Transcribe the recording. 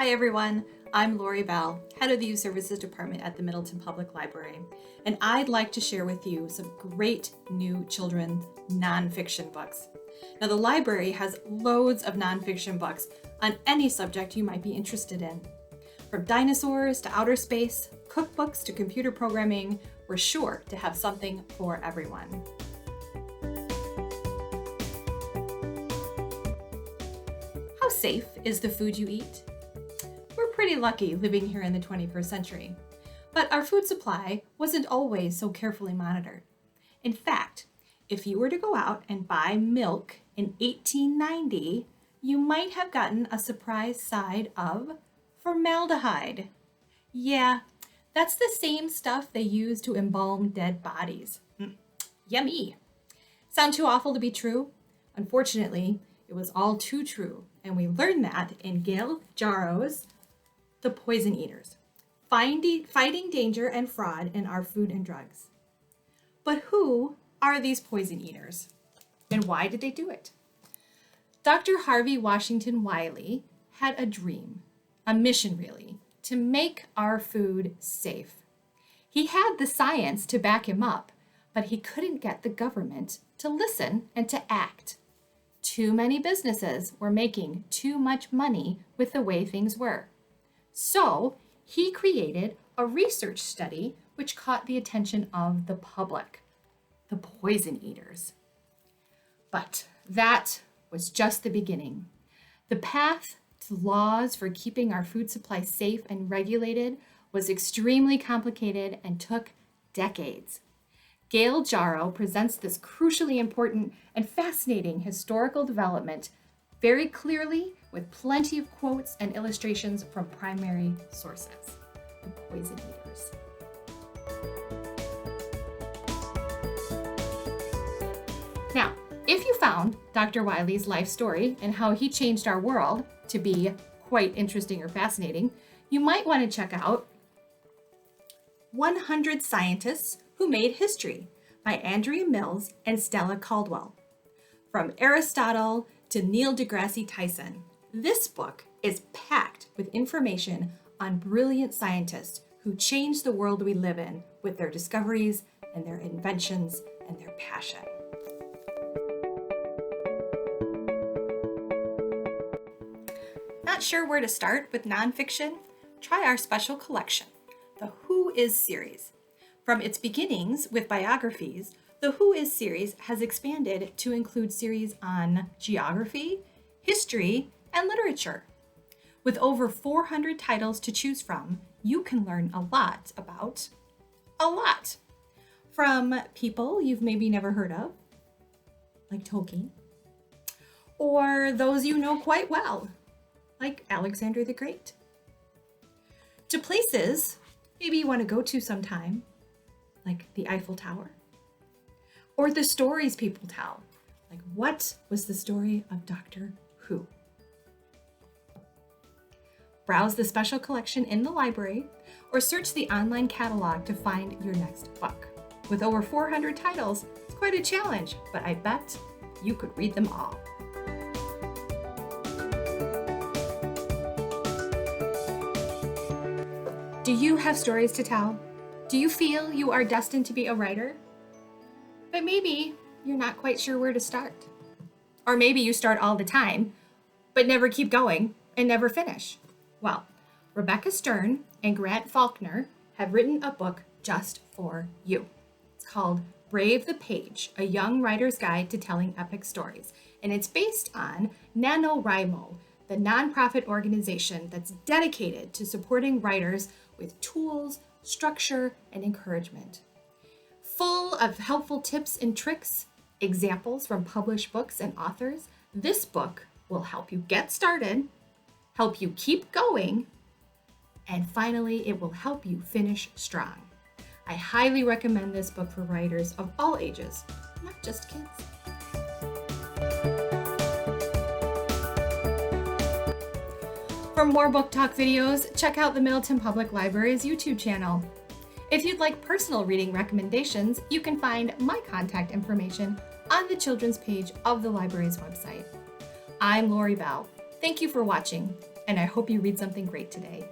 Hi everyone, I'm Lori Bell, Head of the Youth Services Department at the Middleton Public Library, and I'd like to share with you some great new children's nonfiction books. Now the library has loads of nonfiction books on any subject you might be interested in. From dinosaurs to outer space, cookbooks to computer programming, we're sure to have something for everyone. How safe is the food you eat? We're pretty lucky living here in the 21st century, but our food supply wasn't always so carefully monitored. In fact, if you were to go out and buy milk in 1890, you might have gotten a surprise side of formaldehyde. Yeah, that's the same stuff they use to embalm dead bodies. Yummy. Sound too awful to be true? Unfortunately, it was all too true, and we learned that in Gail Jarrow's The Poison Eaters, Fighting Danger and Fraud in Our Food and Drugs. But who are these poison eaters, and why did they do it? Dr. Harvey Washington Wiley had a dream, a mission really, to make our food safe. He had the science to back him up, but he couldn't get the government to listen and to act. Too many businesses were making too much money with the way things were. So he created a research study which caught the attention of the public, the poison eaters. But that was just the beginning. The path to laws for keeping our food supply safe and regulated was extremely complicated and took decades. Gail Jarrow presents this crucially important and fascinating historical development very clearly with plenty of quotes and illustrations from primary sources, the poison eaters. Now, if you found Dr. Wiley's life story and how he changed our world to be quite interesting or fascinating, you might want to check out 100 Scientists Who Made History by Andrea Mills and Stella Caldwell. From Aristotle to Neil deGrasse Tyson, this book is packed with information on brilliant scientists who changed the world we live in with their discoveries and their inventions and their passion. Not sure where to start with nonfiction? Try our special collection, the Who Is series. From its beginnings with biographies, the Who Is series has expanded to include series on geography, history, and literature. With over 400 titles to choose from, you can learn a lot about a lot. From people you've maybe never heard of, like Tolkien, or those you know quite well, like Alexander the Great, to places maybe you want to go to sometime, like the Eiffel Tower, or the stories people tell, like what was the story of Doctor Who? Browse the special collection in the library or search the online catalog to find your next book. With over 400 titles, it's quite a challenge, but I bet you could read them all. Do you have stories to tell? Do you feel you are destined to be a writer? But maybe you're not quite sure where to start. Or maybe you start all the time, but never keep going and never finish. Well, Rebecca Stern and Grant Faulkner have written a book just for you. It's called Brave the Page, a young writer's guide to telling epic stories. And it's based on NaNoWriMo, the nonprofit organization that's dedicated to supporting writers with tools, structure, and encouragement. Full of helpful tips and tricks, examples from published books and authors, this book will help you get started, help you keep going, and finally, it will help you finish strong. I highly recommend this book for writers of all ages, not just kids. For more book talk videos, check out the Middleton Public Library's YouTube channel. If you'd like personal reading recommendations, you can find my contact information on the children's page of the library's website. I'm Lori Bell. Thank you for watching, and I hope you read something great today.